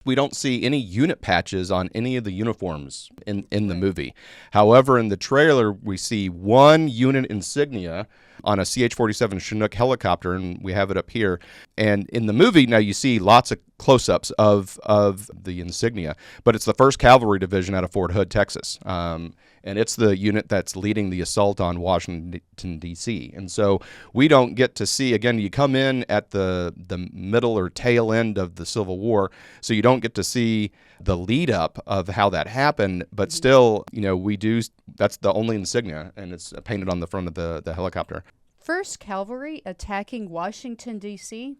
We don't see any unit patches on any of the uniforms in the movie. However, in the trailer, we see one unit insignia on a CH-47 Chinook helicopter, and we have it up here. And in the movie, now you see lots of close-ups of the insignia, but it's the 1st Cavalry Division out of Fort Hood, Texas. And it's the unit that's leading the assault on Washington, D.C. And so we don't get to see, again, you come in at the middle or tail end of the Civil War, so you don't get to see the lead up of how that happened, but still, we do, that's the only insignia, and it's painted on the front of the helicopter. 1st Cavalry attacking Washington, D.C.?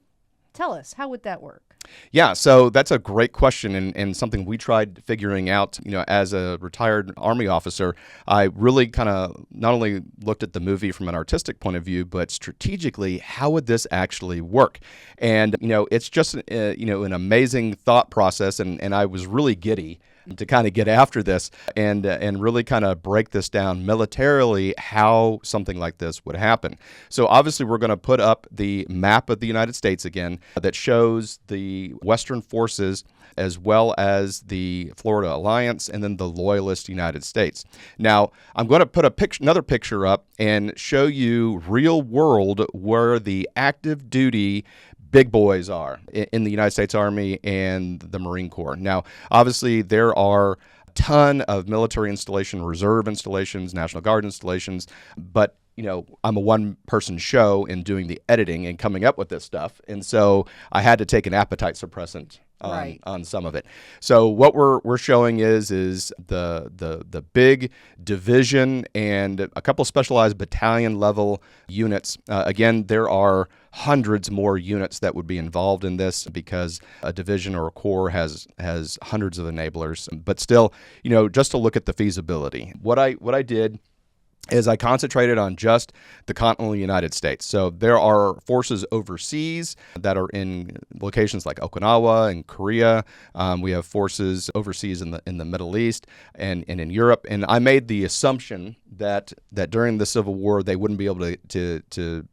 Tell us, how would that work? Yeah, so that's a great question and something we tried figuring out, as a retired Army officer. I really kind of not only looked at the movie from an artistic point of view, but strategically, how would this actually work? And, it's just, an amazing thought process, and I was really giddy to kind of get after this and really kind of break this down militarily, how something like this would happen. So obviously we're going to put up the map of the United States again that shows the Western forces as well as the Florida Alliance and then the Loyalist United States. Now, I'm going to put another picture up and show you real world where the active duty big boys are in the United States Army and the Marine Corps. Now, obviously, there are a ton of military installation, reserve installations, National Guard installations, but I'm a one-person show in doing the editing and coming up with this stuff, and so I had to take an appetite suppressant on some of it. So what we're showing is the big division and a couple specialized battalion level units. Again, there are hundreds more units that would be involved in this because a division or a corps has hundreds of enablers. But still, just to look at the feasibility. What I did is I concentrated on just the continental United States. So there are forces overseas that are in locations like Okinawa and Korea. We have forces overseas in the Middle East and in Europe. And I made the assumption that during the Civil War they wouldn't be able to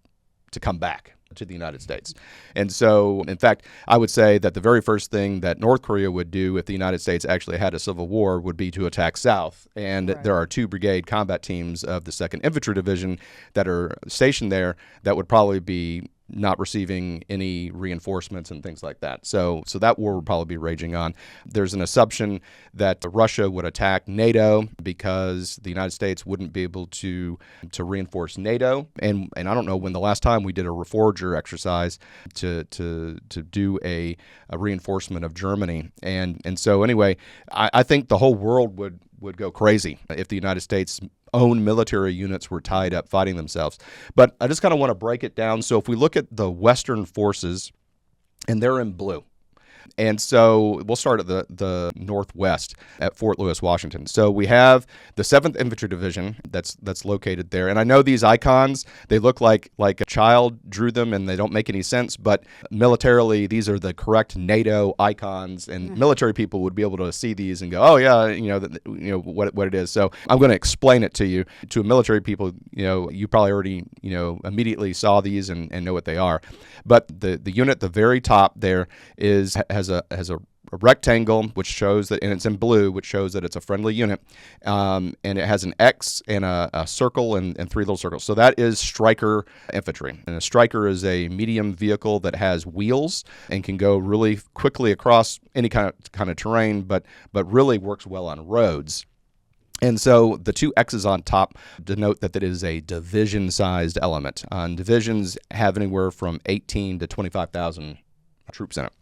come back to the United States. And so, in fact, I would say that the very first thing that North Korea would do if the United States actually had a civil war would be to attack South. And there are 2 brigade combat teams of the 2nd Infantry Division that are stationed there that would probably be not receiving any reinforcements and things like that. So that war would probably be raging on. There's an assumption that Russia would attack NATO because the United States wouldn't be able to reinforce NATO. And I don't know when the last time we did a reforger exercise to do a reinforcement of Germany. And so anyway, I think the whole world would go crazy if the United States own military units were tied up fighting themselves. But I just kind of want to break it down. So if we look at the Western forces, and they're in blue. And so we'll start at the northwest at Fort Lewis, Washington. So we have the 7th Infantry Division that's located there. And I know these icons, they look like a child drew them and they don't make any sense, but militarily these are the correct NATO icons, and military people would be able to see these and go, oh yeah, what it is. So I'm going to explain it to you. To military people, you probably already immediately saw these and know what they are. But the unit at the very top there has a rectangle, which shows that, and it's in blue, which shows that it's a friendly unit, and it has an X and a circle and 3 little circles. So that is Stryker infantry, and a Stryker is a medium vehicle that has wheels and can go really quickly across any kind of terrain, but really works well on roads. And so the 2 X's on top denote that it is a division-sized element. Divisions have anywhere from 18 to 25,000 troops in it.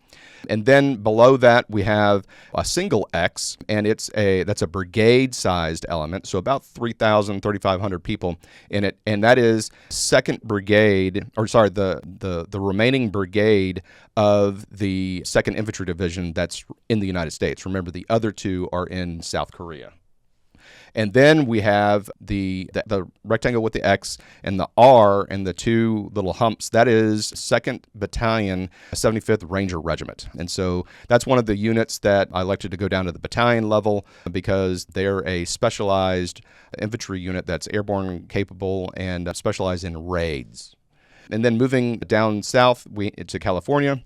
And then below that we have a single X, and that's a brigade-sized element, so about 3,000, 3,500 people in it, and that is the remaining brigade of the 2nd Infantry Division that's in the United States. Remember, the other 2 are in South Korea. And then we have the rectangle with the X and the R and the 2 little humps. That is 2nd Battalion, 75th Ranger Regiment. And so that's one of the units that I elected to go down to the battalion level because they're a specialized infantry unit that's airborne capable and specialized in raids. And then moving down south to California,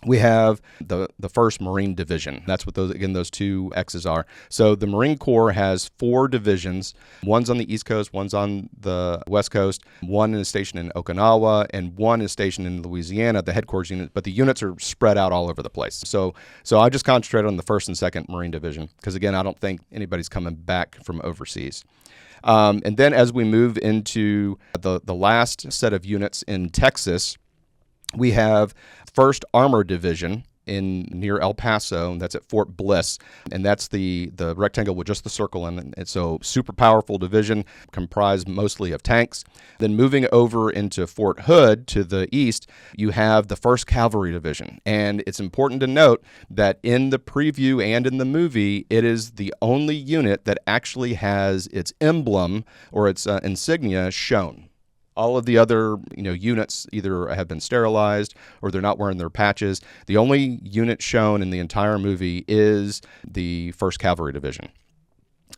we have the 1st Marine Division. That's what those two X's are. So the Marine Corps has 4 divisions. One's on the East Coast, one's on the West Coast, one is stationed in Okinawa, and one is stationed in Louisiana, the headquarters unit, but the units are spread out all over the place. So I just concentrate on the 1st and 2nd Marine Division because, again, I don't think anybody's coming back from overseas. And then as we move into the last set of units in Texas, we have 1st Armored Division near El Paso, and that's at Fort Bliss, and that's the rectangle with just the circle in it. And so super powerful division, comprised mostly of tanks. Then moving over into Fort Hood to the east, you have the 1st Cavalry Division. And it's important to note that in the preview and in the movie, it is the only unit that actually has its emblem or its insignia shown. All of the other units either have been sterilized or they're not wearing their patches. The only unit shown in the entire movie is the 1st Cavalry Division.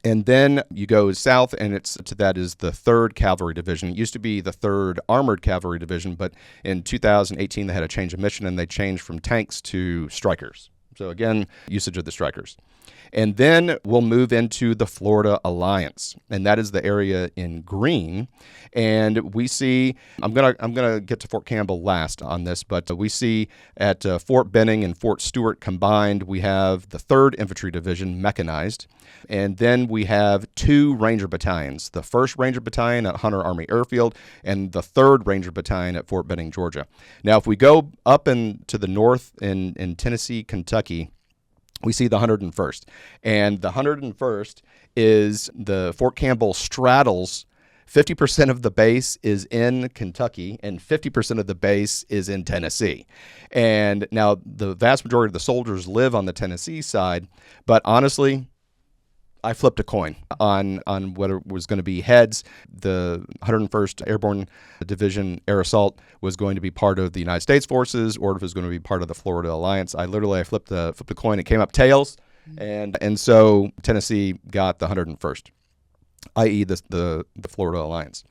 And then you go south, and that is the 3rd Cavalry Division. It used to be the 3rd Armored Cavalry Division, but in 2018 they had a change of mission and they changed from tanks to Strykers. So again, usage of the Strykers. And then we'll move into the Florida Alliance, and that is the area in green. And we see, I'm gonna get to Fort Campbell last on this, but we see at Fort Benning and Fort Stewart combined, we have the 3rd Infantry Division mechanized, and then we have 2 Ranger battalions: the 1st Ranger Battalion at Hunter Army Airfield, and the 3rd Ranger Battalion at Fort Benning, Georgia. Now, if we go up to the north in Tennessee, Kentucky, we see the 101st. And the 101st is the Fort Campbell straddles 50% of the base is in Kentucky and 50% of the base is in Tennessee. And now the vast majority of the soldiers live on the Tennessee side, but honestly, I flipped a coin on whether it was going to be heads. The 101st Airborne Division Air Assault was going to be part of the United States Forces, or if it was going to be part of the Florida Alliance. I flipped the coin. It came up tails, and so Tennessee got the 101st, i.e. the Florida Alliance.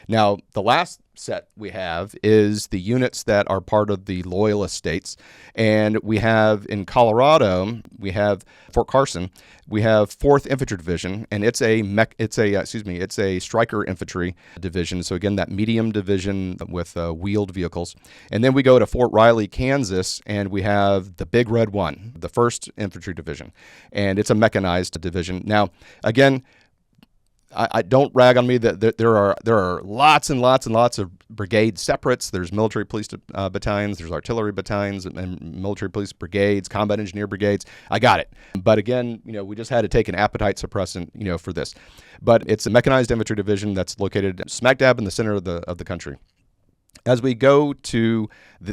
Now, the last set we have is the units that are part of the Loyalist states, and we have in Colorado, we have Fort Carson, we have 4th Infantry Division, and it's a Stryker Infantry Division. So again, that medium division with wheeled vehicles. And then we go to Fort Riley, Kansas, and we have the Big Red One, the 1st Infantry Division, and it's a mechanized division. Now, again, I don't rag on me that there are lots and lots and lots of brigade separates. There's military police battalions, there's artillery battalions, and military police brigades, combat engineer brigades. I got it. But again, we just had to take an appetite suppressant, for this. But it's a mechanized infantry division that's located smack dab in the center of the country. As we go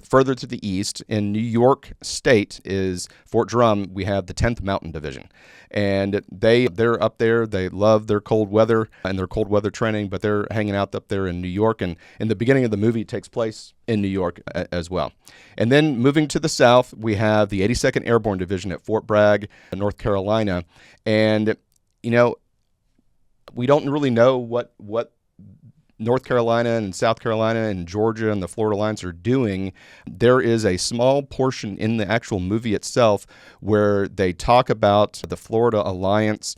further to the east, in New York State is Fort Drum. We have the 10th Mountain Division, and they're up there. They love their cold weather and their cold weather training, but they're hanging out up there in New York. And in the beginning of the movie, it takes place in New York as well. And then moving to the south, we have the 82nd Airborne Division at Fort Bragg, North Carolina, and we don't really know what North Carolina and South Carolina and Georgia and the Florida Alliance are doing. There is a small portion in the actual movie itself where they talk about the Florida Alliance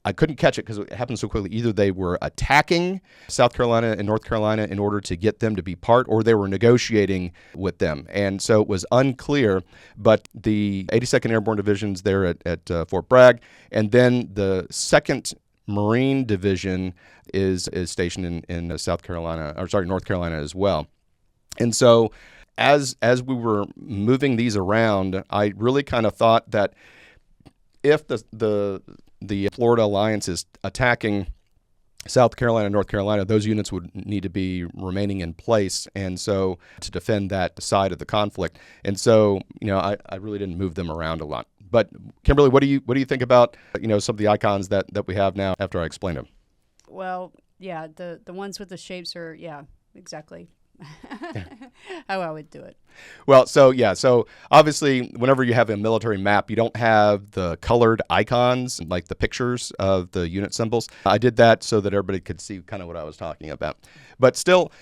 I couldn't catch it because it happened so quickly. Either they were attacking South Carolina and North Carolina in order to get them to be part, or they were negotiating with them. And so it was unclear, but the 82nd Airborne Division's there at Fort Bragg, and then the 2nd Marine Division is stationed in North Carolina as well. And so as we were moving these around, I really kind of thought that if the Florida Alliance is attacking South Carolina and North Carolina, those units would need to be remaining in place, and so to defend that side of the conflict. And so, I really didn't move them around a lot. But Kimberly, what do you think about some of the icons that we have now after I explained them? Well, yeah, the ones with the shapes are, yeah, exactly. How I would do it. Well, so obviously, whenever you have a military map, you don't have the colored icons, like the pictures of the unit symbols. I did that so that everybody could see kind of what I was talking about. But still,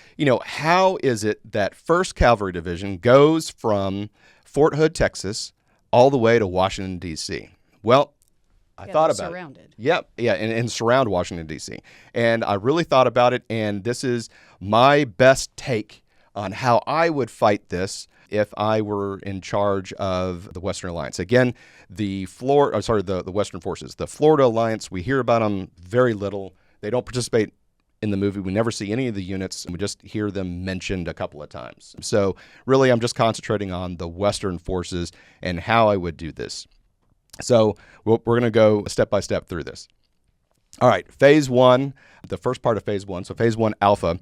how is it that 1st Cavalry Division goes from Fort Hood, Texas, all the way to Washington, D.C.? Well, I thought about surrounded. it. Yep, yeah, and surround Washington, D.C. And I really thought about it, and this is my best take on how I would fight this if I were in charge of the Western Alliance. Again, the Western Forces. The Florida Alliance, we hear about them very little. They don't participate in the movie. We never see any of the units, and we just hear them mentioned a couple of times. So really, I'm just concentrating on the Western Forces and how I would do this. So we're going to go step by step through this. All right, Phase 1, the first part of Phase 1, so Phase 1 Alpha,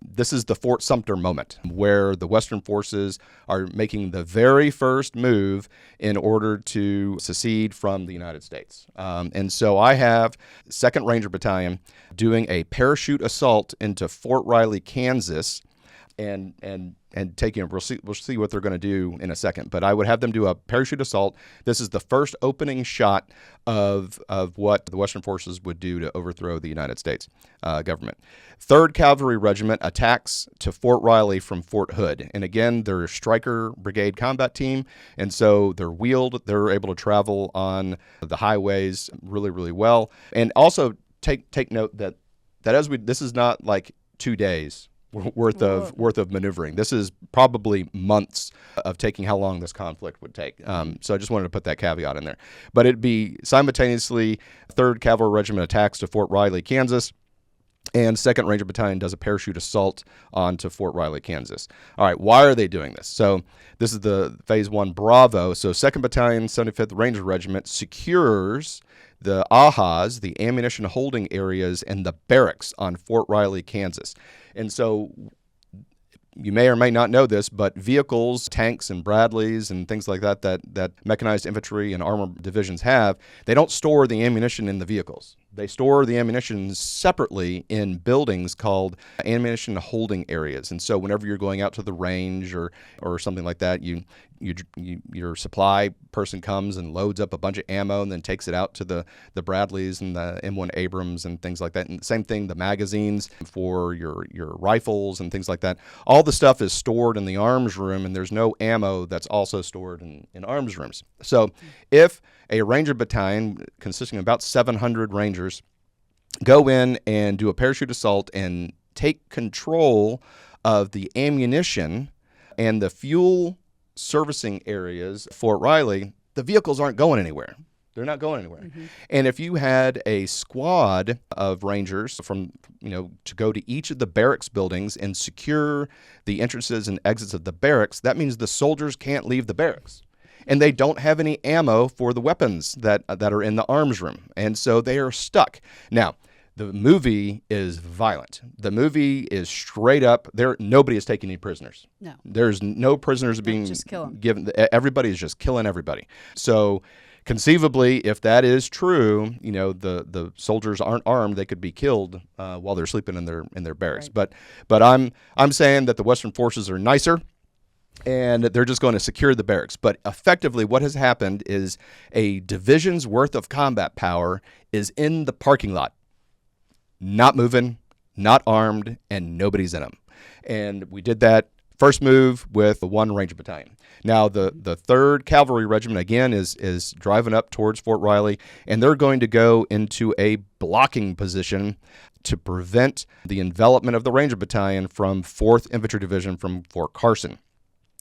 this is the Fort Sumter moment where the Western forces are making the very first move in order to secede from the United States. And so I have 2nd Ranger Battalion doing a parachute assault into Fort Riley, Kansas, and taking it. We'll see what they're going to do in a second. But I would have them do a parachute assault. This is the first opening shot of what the Western forces would do to overthrow the United States government. 3rd Cavalry Regiment attacks to Fort Riley from Fort Hood. And again, they're a Stryker Brigade combat team. And so they're wheeled. They're able to travel on the highways really, really well. And also take note that this is not like 2 days worth of maneuvering. This is probably months of taking how long this conflict would take. So I just wanted to put that caveat in there. But it'd be simultaneously 3rd Cavalry Regiment attacks to Fort Riley, Kansas, and 2nd Ranger Battalion does a parachute assault onto Fort Riley, Kansas. All right, why are they doing this? So this is the Phase 1 Bravo. So 2nd Battalion, 75th Ranger Regiment secures the AHAs, the ammunition holding areas, and the barracks on Fort Riley, Kansas. And so you may or may not know this, but vehicles, tanks and Bradleys and things like that mechanized infantry and armor divisions have, they don't store the ammunition in the vehicles. They store the ammunition separately in buildings called ammunition holding areas. And so whenever you're going out to the range or something like that, your supply person comes and loads up a bunch of ammo and then takes it out to the Bradleys and the M1 Abrams and things like that. And same thing, the magazines for your rifles and things like that. All the stuff is stored in the arms room, and there's no ammo that's also stored in arms rooms. So if a Ranger battalion consisting of about 700 Rangers go in and do a parachute assault and take control of the ammunition and the fuel servicing areas, Fort Riley, the vehicles aren't going anywhere. They're not going anywhere. Mm-hmm. And if you had a squad of Rangers to go to each of the barracks buildings and secure the entrances and exits of the barracks, that means the soldiers can't leave the barracks. And they don't have any ammo for the weapons that are in the arms room. And so they are stuck. Now, the movie is violent. The movie is straight up. Nobody is taking any prisoners. No. There's no prisoners being given. Everybody is just killing everybody. So conceivably, if that is true, the soldiers aren't armed. They could be killed while they're sleeping in their barracks. Right. But I'm saying that the Western forces are nicer, and they're just going to secure the barracks. But effectively, what has happened is a division's worth of combat power is in the parking lot, not moving, not armed, and nobody's in them. And we did that first move with the 1 Ranger Battalion. Now, the 3rd Cavalry Regiment, again, is driving up towards Fort Riley, and they're going to go into a blocking position to prevent the envelopment of the Ranger Battalion from 4th Infantry Division from Fort Carson.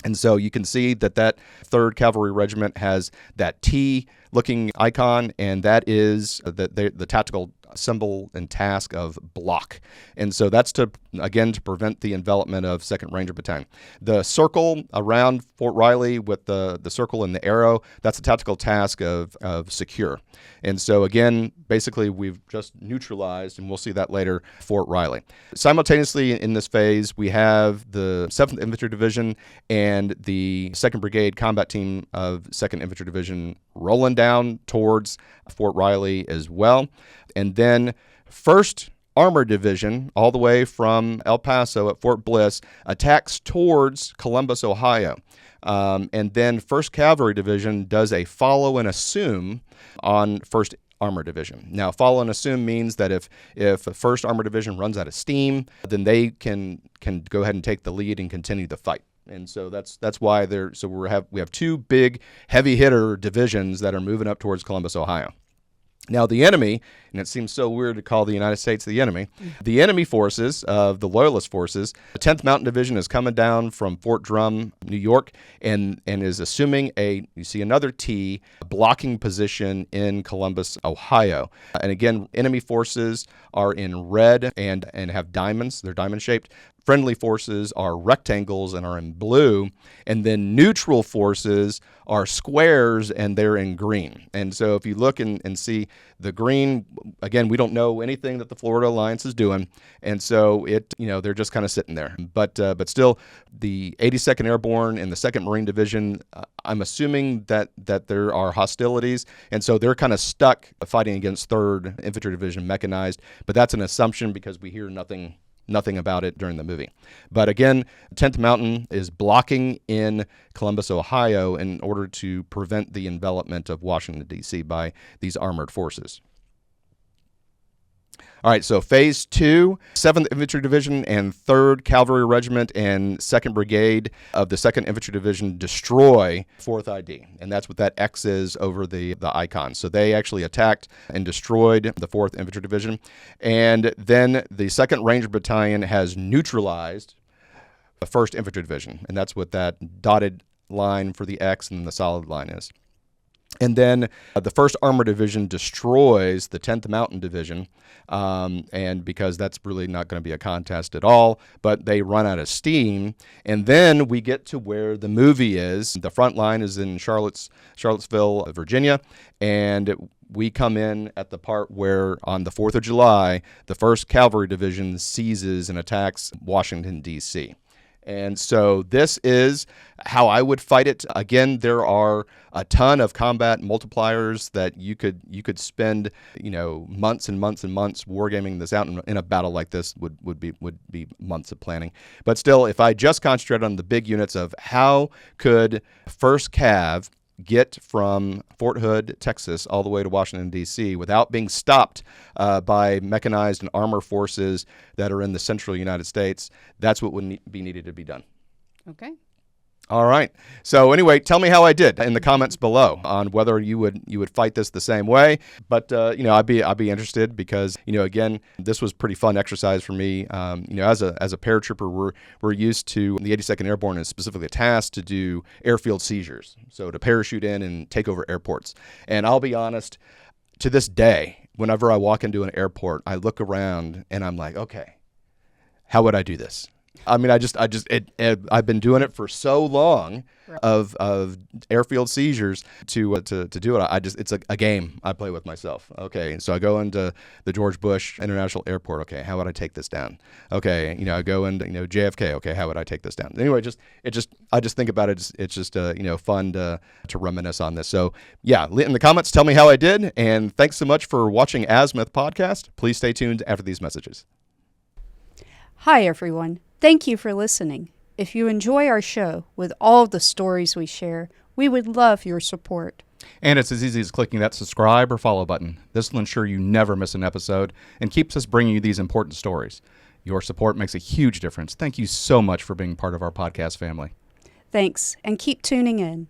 And so you can see that 3rd Cavalry Regiment has that T-looking icon, and that is the tactical symbol and task of block. And so that's to prevent the envelopment of 2nd Ranger Battalion. The circle around Fort Riley with the circle and the arrow, that's a tactical task of secure. And so again, basically we've just neutralized, and we'll see that later, Fort Riley. Simultaneously in this phase, we have the 7th Infantry Division and the 2nd Brigade Combat Team of 2nd Infantry Division rolling down towards Fort Riley as well. And then 1st Armored Division, all the way from El Paso at Fort Bliss, attacks towards Columbus, Ohio. And then 1st Cavalry Division does a follow and assume on 1st Armored Division. Now, follow and assume means that if the 1st Armored Division runs out of steam, then they can go ahead and take the lead and continue the fight. And so that's why we have two big heavy hitter divisions that are moving up towards Columbus, Ohio. Now, the enemy, and it seems so weird to call the United States the enemy, the enemy forces of the Loyalist forces, the 10th Mountain Division is coming down from Fort Drum, New York, and is assuming you see another T, blocking position in Columbus, Ohio. And again, enemy forces are in red and have diamonds. They're diamond-shaped. Friendly forces are rectangles and are in blue, and then neutral forces are squares and they're in green. And so if you look and see the green, again, we don't know anything that the Florida Alliance is doing, and so they're just kind of sitting there. But still, the 82nd Airborne and the 2nd Marine Division, I'm assuming that there are hostilities, and so they're kind of stuck fighting against 3rd Infantry Division mechanized. But that's an assumption because we hear nothing about it during the movie. But again, 10th Mountain is blocking in Columbus, Ohio in order to prevent the envelopment of Washington, D.C. by these armored forces. All right, so Phase 2, 7th Infantry Division and 3rd Cavalry Regiment and 2nd Brigade of the 2nd Infantry Division destroy 4th ID, and that's what that X is over the icon. So they actually attacked and destroyed the 4th Infantry Division, and then the 2nd Ranger Battalion has neutralized the 1st Infantry Division, and that's what that dotted line for the X and the solid line is. And then the 1st Armored Division destroys the 10th Mountain Division, and because that's really not going to be a contest at all, but they run out of steam. And then we get to where the movie is. The front line is in Charlottesville, Virginia, and we come in at the part where on the 4th of July, the 1st Cavalry Division seizes and attacks Washington, D.C. And so this is how I would fight it. Again, there are a ton of combat multipliers that you could spend, months and months and months wargaming this out. In a battle like this would be months of planning. But still, if I just concentrate on the big units of how could 1st Cav get from Fort Hood, Texas, all the way to Washington, D.C. without being stopped by mechanized and armor forces that are in the central United States, that's what would be needed to be done. Okay. All right. So anyway, tell me how I did in the comments below on whether you would fight this the same way. But I'd be interested because again, this was pretty fun exercise for me. As a paratrooper, we're used to the 82nd Airborne is specifically tasked to do airfield seizures, so to parachute in and take over airports. And I'll be honest, to this day, whenever I walk into an airport, I look around and I'm like, okay, how would I do this? I mean, I've been doing it for so long of airfield seizures to do it. It's a game I play with myself. Okay, so I go into the George Bush International Airport. Okay, how would I take this down? Okay, I go into JFK. Okay, how would I take this down? Anyway, I just think about it. It's just fun to reminisce on this. So yeah, in the comments, tell me how I did, and thanks so much for watching Azimuth Podcast. Please stay tuned after these messages. Hi, everyone. Thank you for listening. If you enjoy our show with all the stories we share, we would love your support. And it's as easy as clicking that subscribe or follow button. This will ensure you never miss an episode and keeps us bringing you these important stories. Your support makes a huge difference. Thank you so much for being part of our podcast family. Thanks, and keep tuning in.